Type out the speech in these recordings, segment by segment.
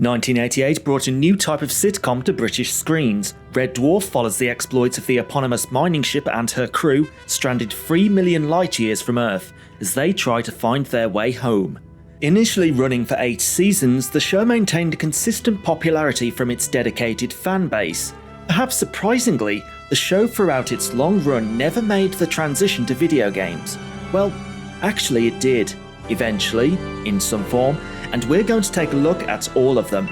1988 brought a new type of sitcom to British screens. Red Dwarf follows the exploits of the eponymous mining ship and her crew, stranded 3 million light years from Earth, as they try to find their way home. Initially running for 8 seasons, the show maintained a consistent popularity from its dedicated fan base. Perhaps surprisingly, the show throughout its long run never made the transition to video games. Well, actually it did, eventually, in some form, and we're going to take a look at all of them.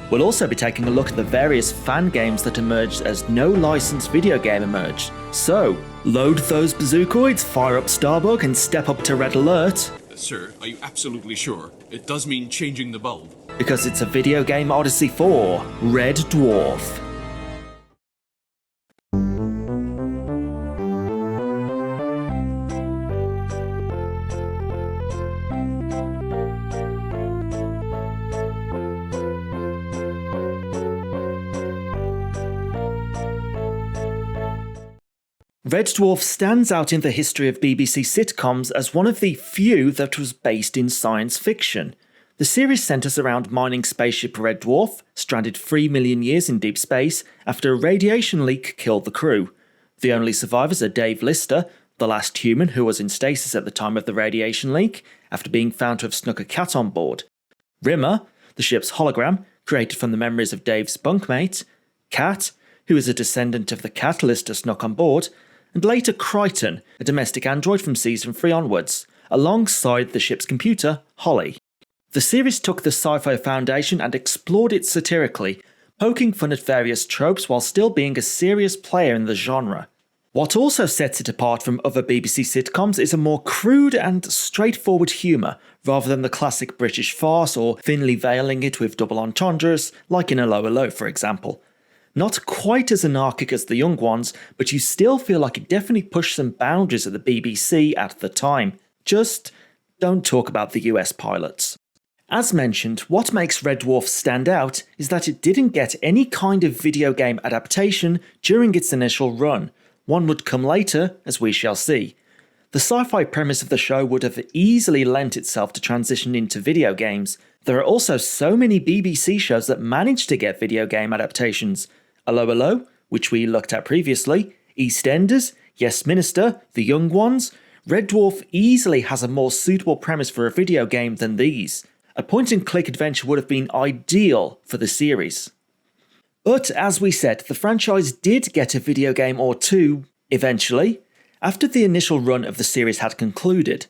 We'll also be taking a look at the various fan games that emerged as no licensed video game emerged. So, load those bazookoids, fire up Starbug and step up to red alert. Sir, are you absolutely sure? It does mean changing the bulb. Because it's a video game Odyssey for Red Dwarf. Red Dwarf stands out in the history of BBC sitcoms as one of the few that was based in science fiction. The series centres around mining spaceship Red Dwarf, stranded 3 million years in deep space after a radiation leak killed the crew. The only survivors are Dave Lister, the last human who was in stasis at the time of the radiation leak, after being found to have snuck a cat on board. Rimmer, the ship's hologram, created from the memories of Dave's bunkmate. Cat, who is a descendant of the cat Lister snuck on board, and later Crichton, a domestic android from season 3 onwards, alongside the ship's computer, Holly. The series took the sci-fi foundation and explored it satirically, poking fun at various tropes while still being a serious player in the genre. What also sets it apart from other BBC sitcoms is a more crude and straightforward humour, rather than the classic British farce or thinly veiling it with double entendres, like in Hello Hello for example. Not quite as anarchic as the young ones, but you still feel like it definitely pushed some boundaries at the BBC at the time. Just don't talk about the US pilots. As mentioned, what makes Red Dwarf stand out is that it didn't get any kind of video game adaptation during its initial run. One would come later, as we shall see. The sci-fi premise of the show would have easily lent itself to transition into video games. There are also so many BBC shows that managed to get video game adaptations. Hello Hello, which we looked at previously, EastEnders, Yes Minister, The Young Ones. Red Dwarf easily has a more suitable premise for a video game than these. A point-and-click adventure would have been ideal for the series. But as we said, the franchise did get a video game or two, eventually, after the initial run of the series had concluded.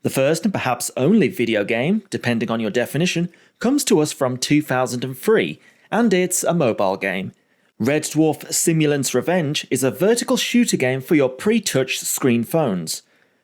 The first and perhaps only video game, depending on your definition, comes to us from 2003, and it's a mobile game. Red Dwarf Simulant's Revenge is a vertical shooter game for your pre-touch screen phones.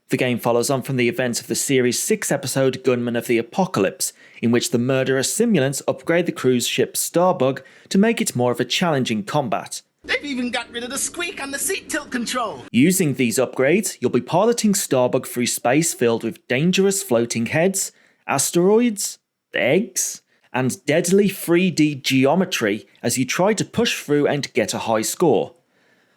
The game follows on from the events of the series' 6-episode Gunman of the Apocalypse, in which the murderous simulants upgrade the cruise ship Starbug to make it more of a challenging combat. They've even got rid of the squeak on the seat tilt control! Using these upgrades, you'll be piloting Starbug through space filled with dangerous floating heads, asteroids, eggs, and deadly 3D geometry as you try to push through and get a high score.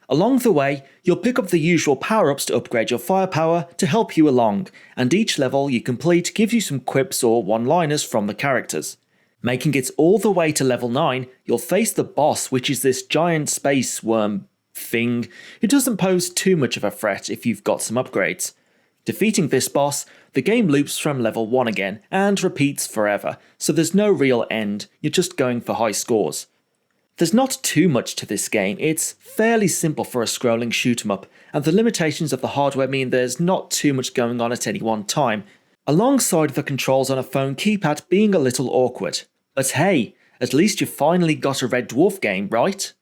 Along the way, you'll pick up the usual power-ups to upgrade your firepower to help you along, and each level you complete gives you some quips or one-liners from the characters. Making it all the way to level 9, you'll face the boss, which is this giant space worm thing who doesn't pose too much of a threat if you've got some upgrades. Defeating this boss, the game loops from level 1 again, and repeats forever, so there's no real end, you're just going for high scores. There's not too much to this game, it's fairly simple for a scrolling shoot 'em up, and the limitations of the hardware mean there's not too much going on at any one time, alongside the controls on a phone keypad being a little awkward. But hey, at least you finally got a Red Dwarf game, right?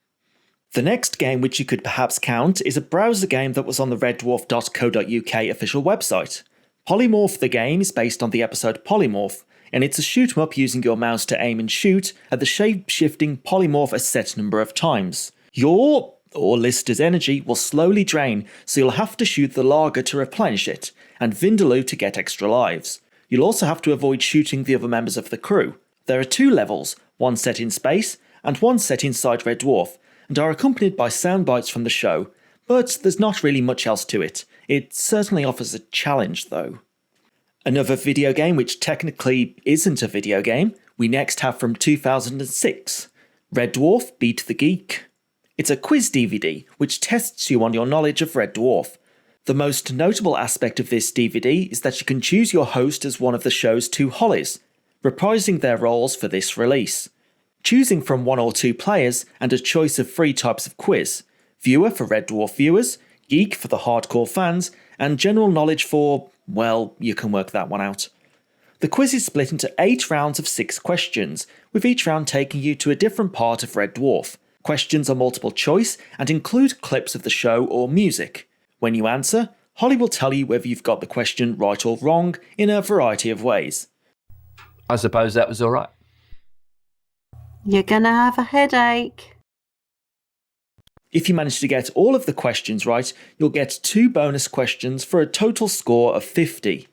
The next game which you could perhaps count is a browser game that was on the reddwarf.co.uk official website. Polymorph the game is based on the episode Polymorph, and it's a shoot 'em up using your mouse to aim and shoot at the shape-shifting polymorph a set number of times. Your, or Lister's energy will slowly drain, so you'll have to shoot the lager to replenish it, and Vindaloo to get extra lives. You'll also have to avoid shooting the other members of the crew. There are 2 levels, one set in space, and one set inside Red Dwarf, and are accompanied by sound bites from the show, but there's not really much else to it. It certainly offers a challenge though. Another video game which technically isn't a video game We next have from 2006, Red Dwarf Beat the Geek. It's a quiz DVD which tests you on your knowledge of Red Dwarf. The most notable aspect of this DVD is that you can choose your host as one of the show's two Hollies, reprising their roles for this release. Choosing from one or two players and a choice of three types of quiz: Viewer for Red Dwarf viewers, Geek for the hardcore fans, and General Knowledge for, well, you can work that one out. The quiz is split into 8 rounds of 6 questions, with each round taking you to a different part of Red Dwarf. Questions are multiple choice and include clips of the show or music. When you answer, Holly will tell you whether you've got the question right or wrong in a variety of ways. I suppose that was all right. You're gonna have a headache. If you manage to get all of the questions right, you'll get 2 bonus questions for a total score of 50.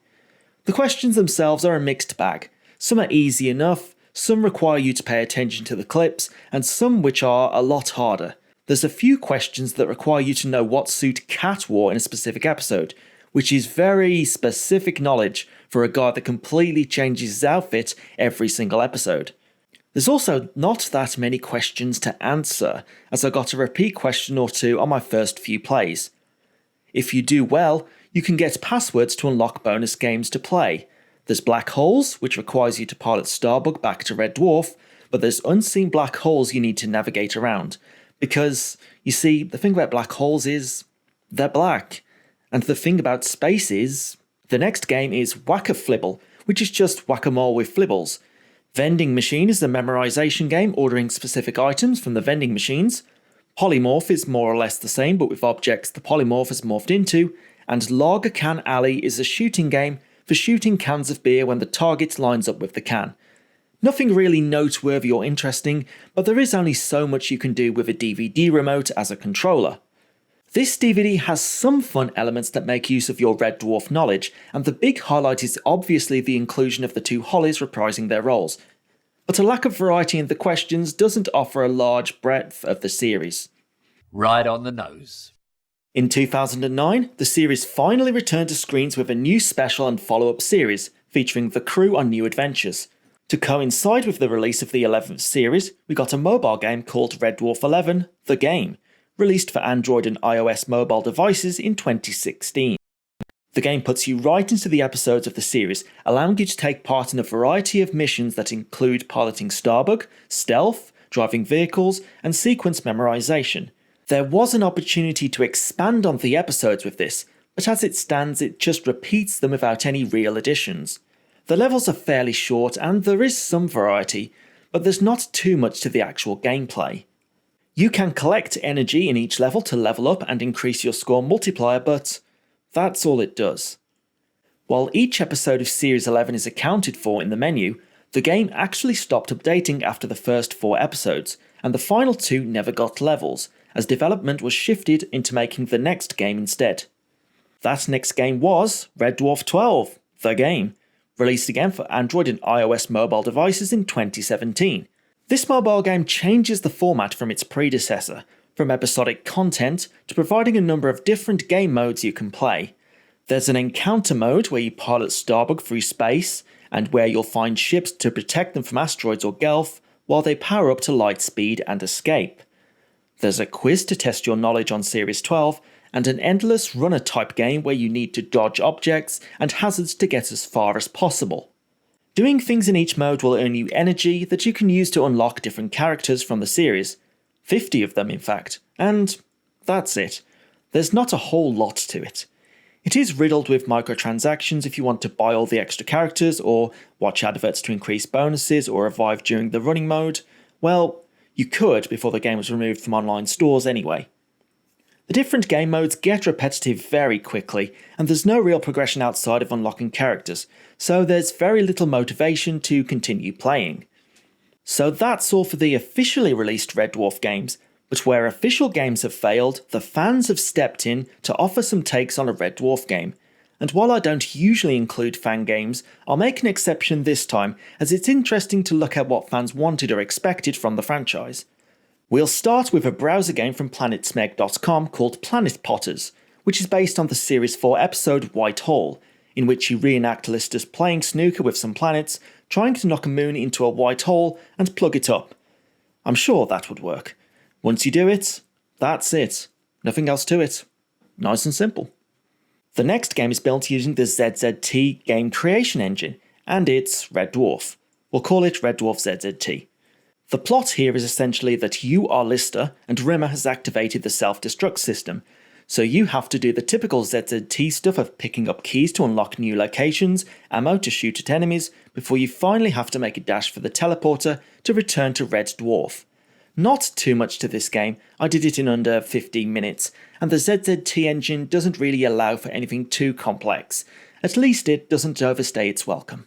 The questions themselves are a mixed bag. Some are easy enough, some require you to pay attention to the clips, and some which are a lot harder. There's a few questions that require you to know what suit Cat wore in a specific episode, which is very specific knowledge for a guy that completely changes his outfit every single episode. There's also not that many questions to answer, as I got a repeat question or 2 on my first few plays. If you do well, you can get passwords to unlock bonus games to play. There's Black Holes, which requires you to pilot Starbug back to Red Dwarf, but there's unseen black holes you need to navigate around. Because, you see, the thing about black holes is, they're black. And the thing about space is, the next game is Whack-a-Flibble, which is just whack-a-mole with flibbles. Vending Machine is the memorization game, ordering specific items from the vending machines. Polymorph is more or less the same, but with objects the polymorph has morphed into. And Lager Can Alley is a shooting game for shooting cans of beer when the target lines up with the can. Nothing really noteworthy or interesting, but there is only so much you can do with a DVD remote as a controller. This DVD has some fun elements that make use of your Red Dwarf knowledge, and the big highlight is obviously the inclusion of the 2 Hollies reprising their roles. But a lack of variety in the questions doesn't offer a large breadth of the series. Right on the nose. In 2009, the series finally returned to screens with a new special and follow-up series, featuring the crew on new adventures. To coincide with the release of the 11th series, we got a mobile game called Red Dwarf XI, The Game, released for Android and iOS mobile devices in 2016. The game puts you right into the episodes of the series, allowing you to take part in a variety of missions that include piloting Starbug, stealth, driving vehicles, and sequence memorization. There was an opportunity to expand on the episodes with this, but as it stands it just repeats them without any real additions. The levels are fairly short and there is some variety, but there's not too much to the actual gameplay. You can collect energy in each level to level up and increase your score multiplier, but that's all it does. While each episode of Series 11 is accounted for in the menu, the game actually stopped updating after the first 4 episodes, and the final 2 never got levels, as development was shifted into making the next game instead. That next game was Red Dwarf XII, The Game, released again for Android and iOS mobile devices in 2017. This mobile game changes the format from its predecessor, from episodic content to providing a number of different game modes you can play. There's an encounter mode where you pilot Starbug through space, and where you'll find ships to protect them from asteroids or Gelf, while they power up to light speed and escape. There's a quiz to test your knowledge on Series 12, and an endless runner type game where you need to dodge objects and hazards to get as far as possible. Doing things in each mode will earn you energy that you can use to unlock different characters from the series. 50 of them in fact, and that's it. There's not a whole lot to it. It is riddled with microtransactions if you want to buy all the extra characters, or watch adverts to increase bonuses, or revive during the running mode. Well, you could before the game was removed from online stores anyway. The different game modes get repetitive very quickly, and there's no real progression outside of unlocking characters, so there's very little motivation to continue playing. So that's all for the officially released Red Dwarf games, but where official games have failed, the fans have stepped in to offer some takes on a Red Dwarf game. And while I don't usually include fan games, I'll make an exception this time, as it's interesting to look at what fans wanted or expected from the franchise. We'll start with a browser game from planetsmeg.com called Planet Potters, which is based on the Series 4 episode White Hole, in which you reenact Lister's playing snooker with some planets trying to knock a moon into a white hole and plug it up. I'm sure that would work. Once you do it, that's it. Nothing else to it. Nice and simple. The next game is built using the ZZT game creation engine, and it's Red Dwarf. We'll call it Red Dwarf ZZT. The plot here is essentially that you are Lister and Rimmer has activated the self-destruct system, so you have to do the typical ZZT stuff of picking up keys to unlock new locations, ammo to shoot at enemies, before you finally have to make a dash for the teleporter to return to Red Dwarf. Not too much to this game, I did it in under 15 minutes, and the ZZT engine doesn't really allow for anything too complex. At least it doesn't overstay its welcome.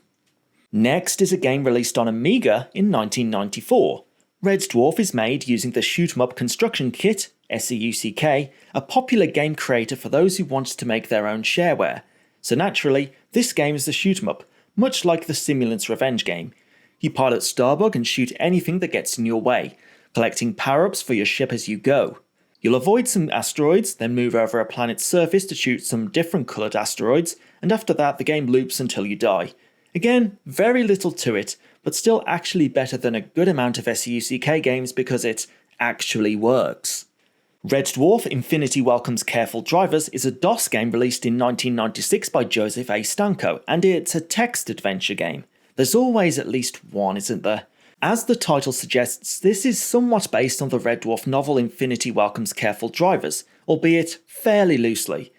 Next is a game released on Amiga in 1994. Red Dwarf is made using the Shoot 'em Up Construction Kit, SEUCK, a popular game creator for those who want to make their own shareware. So naturally, this game is a shoot 'em up, much like the Simulant's Revenge game. You pilot Starbug and shoot anything that gets in your way, collecting power-ups for your ship as you go. You'll avoid some asteroids, then move over a planet's surface to shoot some different coloured asteroids, and after that the game loops until you die. Again, very little to it, but still actually better than a good amount of SEUCK games because it actually works. Red Dwarf Infinity Welcomes Careful Drivers is a DOS game released in 1996 by Joseph A. Stanko, and it's a text adventure game. There's always at least one, isn't there? As the title suggests, this is somewhat based on the Red Dwarf novel Infinity Welcomes Careful Drivers, albeit fairly loosely.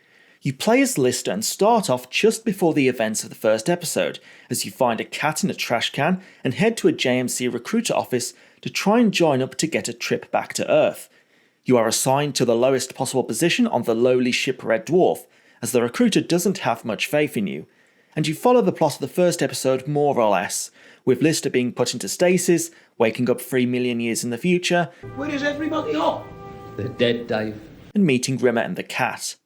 You play as Lister and start off just before the events of the first episode, as you find a cat in a trash can and head to a JMC recruiter office to try and join up to get a trip back to Earth. You are assigned to the lowest possible position on the lowly ship Red Dwarf, as the recruiter doesn't have much faith in you, and you follow the plot of the first episode more or less, with Lister being put into stasis, waking up 3 million years in the future, Where is everybody off? They're dead, Dave. and meeting Rimmer and the cat.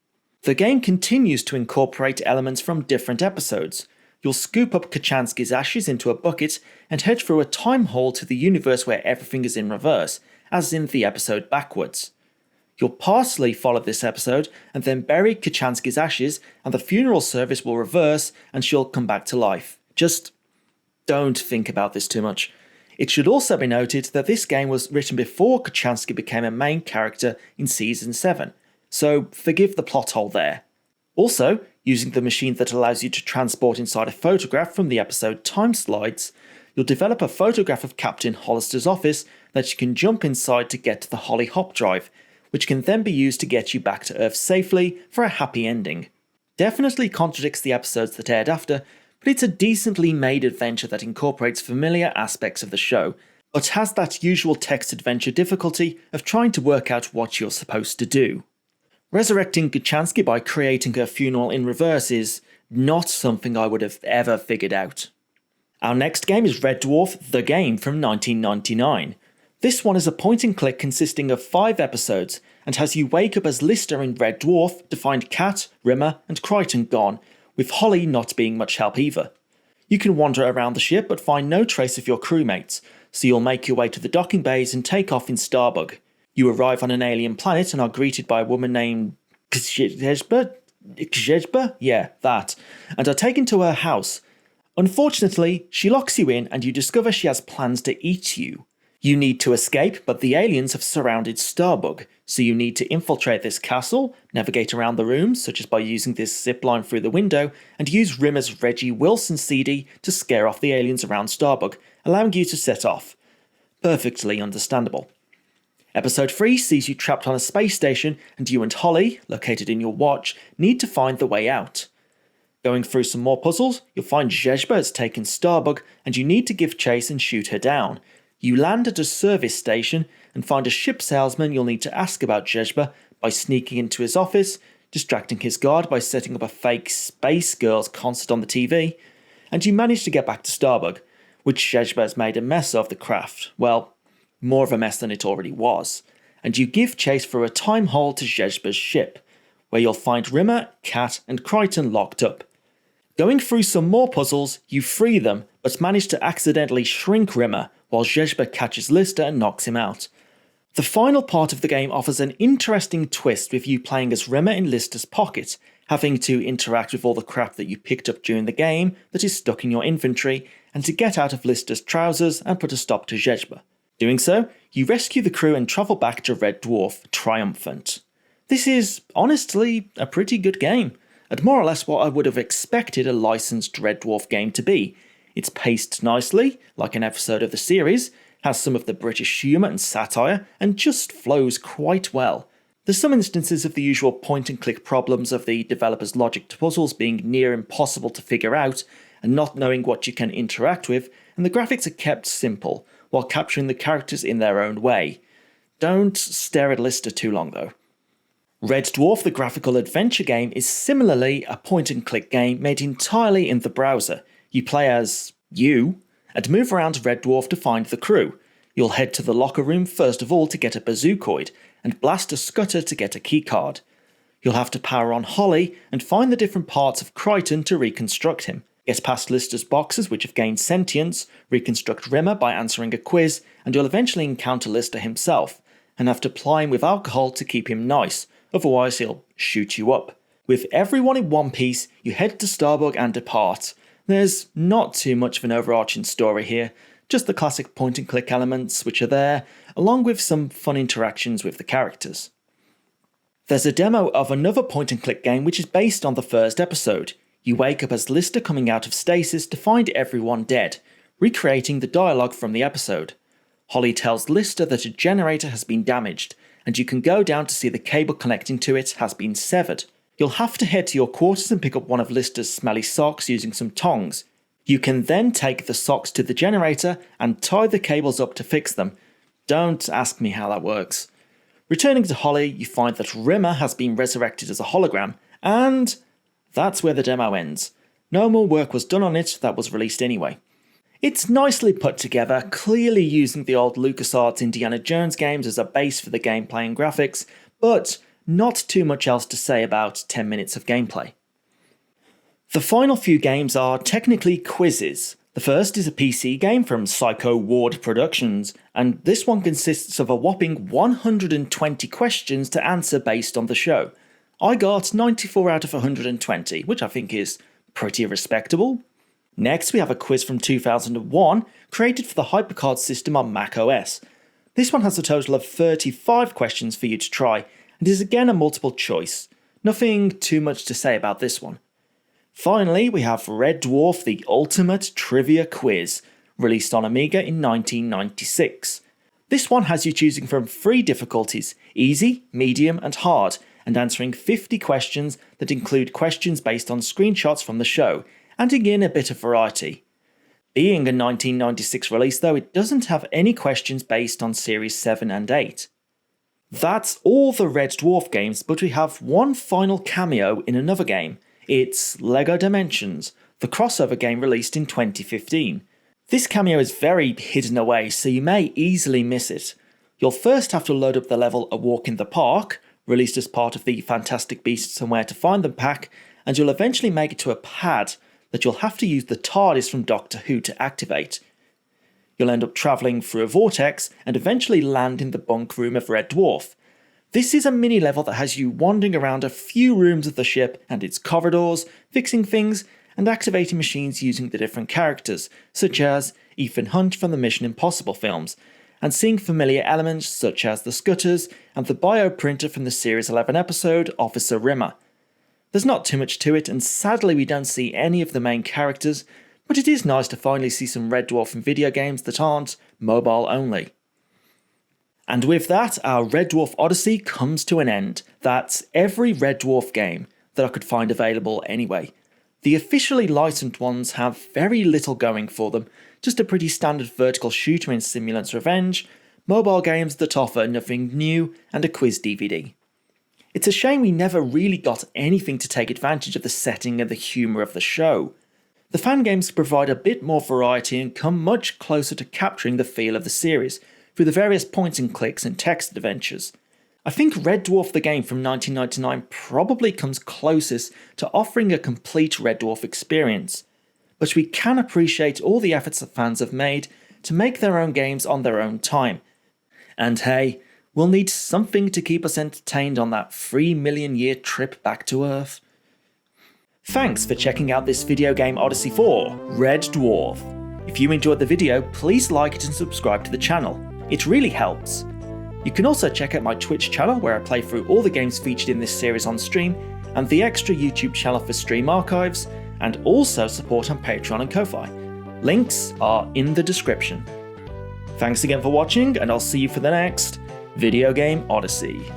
The game continues to incorporate elements from different episodes. You'll scoop up Kachansky's ashes into a bucket and head through a time hole to the universe where everything is in reverse, as in the episode backwards. You'll partially follow this episode and then bury Kachansky's ashes, and the funeral service will reverse and she'll come back to life. Just don't think about this too much. It should also be noted that this game was written before Kachansky became a main character in Season 7, so forgive the plot hole there. Also, using the machine that allows you to transport inside a photograph from the episode time slides, you'll develop a photograph of Captain Hollister's office that you can jump inside to get to the Holly Hop drive, which can then be used to get you back to Earth safely for a happy ending. Definitely contradicts the episodes that aired after, but it's a decently made adventure that incorporates familiar aspects of the show, but has that usual text adventure difficulty of trying to work out what you're supposed to do. Resurrecting Kachansky by creating her funeral in reverse is not something I would have ever figured out. Our next game is Red Dwarf The Game from 1999. This one is a point and click consisting of 5 episodes, and has you wake up as Lister in Red Dwarf to find Kat, Rimmer and Crichton gone, with Holly not being much help either. You can wander around the ship but find no trace of your crewmates, so you'll make your way to the docking bays and take off in Starbug. You arrive on an alien planet and are greeted by a woman named Kjezba? Yeah, that, and are taken to her house. Unfortunately, she locks you in and you discover she has plans to eat you. You need to escape, but the aliens have surrounded Starbug, so you need to infiltrate this castle, navigate around the rooms, such as by using this zipline through the window, and use Rimmer's Reggie Wilson CD to scare off the aliens around Starbug, allowing you to set off. Perfectly understandable. Episode 3 sees you trapped on a space station, and you and Holly, located in your watch, need to find the way out. Going through some more puzzles, you'll find Jezba has taken Starbug, and you need to give chase and shoot her down. You land at a service station and find a ship salesman you'll need to ask about Jezba by sneaking into his office, distracting his guard by setting up a fake Space Girls concert on the TV, and you manage to get back to Starbug, which Jezba has made a mess of the craft. Well, more of a mess than it already was, and you give chase through a time hole to Jezba's ship, where you'll find Rimmer, Kat and Crichton locked up. Going through some more puzzles, you free them, but manage to accidentally shrink Rimmer, while Jezba catches Lister and knocks him out. The final part of the game offers an interesting twist with you playing as Rimmer in Lister's pocket, having to interact with all the crap that you picked up during the game that is stuck in your inventory, and to get out of Lister's trousers and put a stop to Jejba. Doing so, you rescue the crew and travel back to Red Dwarf triumphant. This is, honestly, a pretty good game, and more or less what I would have expected a licensed Red Dwarf game to be. It's paced nicely, like an episode of the series, has some of the British humour and satire, and just flows quite well. There's some instances of the usual point-and-click problems of the developer's logic to puzzles being near impossible to figure out, and not knowing what you can interact with, and the graphics are kept simple, while capturing the characters in their own way. Don't stare at Lister too long though. Red Dwarf, the graphical adventure game, is similarly a point-and-click game made entirely in the browser. You play as you, and move around Red Dwarf to find the crew. You'll head to the locker room first of all to get a bazookoid, and blast a scuttle to get a keycard. You'll have to power on Holly and find the different parts of Crichton to reconstruct him. Get past Lister's boxes which have gained sentience, reconstruct Rimmer by answering a quiz, and you'll eventually encounter Lister himself, and have to ply him with alcohol to keep him nice, otherwise he'll shoot you up. With everyone in one piece, you head to Starbuck and depart. There's not too much of an overarching story here, just the classic point-and-click elements which are there, along with some fun interactions with the characters. There's a demo of another point-and-click game which is based on the first episode. You wake up as Lister coming out of stasis to find everyone dead, recreating the dialogue from the episode. Holly tells Lister that a generator has been damaged, and you can go down to see the cable connecting to it has been severed. You'll have to head to your quarters and pick up one of Lister's smelly socks using some tongs. You can then take the socks to the generator and tie the cables up to fix them. Don't ask me how that works. Returning to Holly, you find that Rimmer has been resurrected as a hologram, and that's where the demo ends. No more work was done on it that was released anyway. It's nicely put together, clearly using the old LucasArts Indiana Jones games as a base for the gameplay and graphics, but not too much else to say about 10 minutes of gameplay. The final few games are technically quizzes. The first is a PC game from Psycho Ward Productions, and this one consists of a whopping 120 questions to answer based on the show. I got 94 out of 120, which I think is pretty respectable. Next we have a quiz from 2001, created for the HyperCard system on macOS. This one has a total of 35 questions for you to try, and is again a multiple choice. Nothing too much to say about this one. Finally, we have Red Dwarf, the Ultimate Trivia Quiz, released on Amiga in 1996. This one has you choosing from 3 difficulties, easy, medium and hard, and answering 50 questions that include questions based on screenshots from the show, adding in a bit of variety. Being a 1996 release though, it doesn't have any questions based on Series 7 and 8. That's all the Red Dwarf games, but we have one final cameo in another game. It's LEGO Dimensions, the crossover game released in 2015. This cameo is very hidden away, so you may easily miss it. You'll first have to load up the level A Walk in the Park, released as part of the Fantastic Beasts and Where to Find Them pack, and you'll eventually make it to a pad that you'll have to use the TARDIS from Doctor Who to activate. You'll end up travelling through a vortex and eventually land in the bunk room of Red Dwarf. This is a mini level that has you wandering around a few rooms of the ship and its corridors, fixing things and activating machines using the different characters, such as Ethan Hunt from the Mission Impossible films, and seeing familiar elements such as the scutters and the bioprinter from the Series 11 episode Officer Rimmer. There's not too much to it, and sadly we don't see any of the main characters, but it is nice to finally see some Red Dwarf in video games that aren't mobile only. And with that, our Red Dwarf Odyssey comes to an end. That's every Red Dwarf game that I could find available anyway. The officially licensed ones have very little going for them, just a pretty standard vertical shooter in Simulant's Revenge, mobile games that offer nothing new, and a quiz DVD. It's a shame we never really got anything to take advantage of the setting and the humour of the show. The fan games provide a bit more variety and come much closer to capturing the feel of the series, through the various point and clicks and text adventures. I think Red Dwarf the game from 1999 probably comes closest to offering a complete Red Dwarf experience, but we can appreciate all the efforts that fans have made to make their own games on their own time. And hey, we'll need something to keep us entertained on that 3 million year trip back to Earth. Thanks for checking out this video game Odyssey for Red Dwarf. If you enjoyed the video, please like it and subscribe to the channel. It really helps. You can also check out my Twitch channel where I play through all the games featured in this series on stream, and the extra YouTube channel for stream archives, and also support on Patreon and Ko-Fi. Links are in the description. Thanks again for watching, and I'll see you for the next Video Game Odyssey.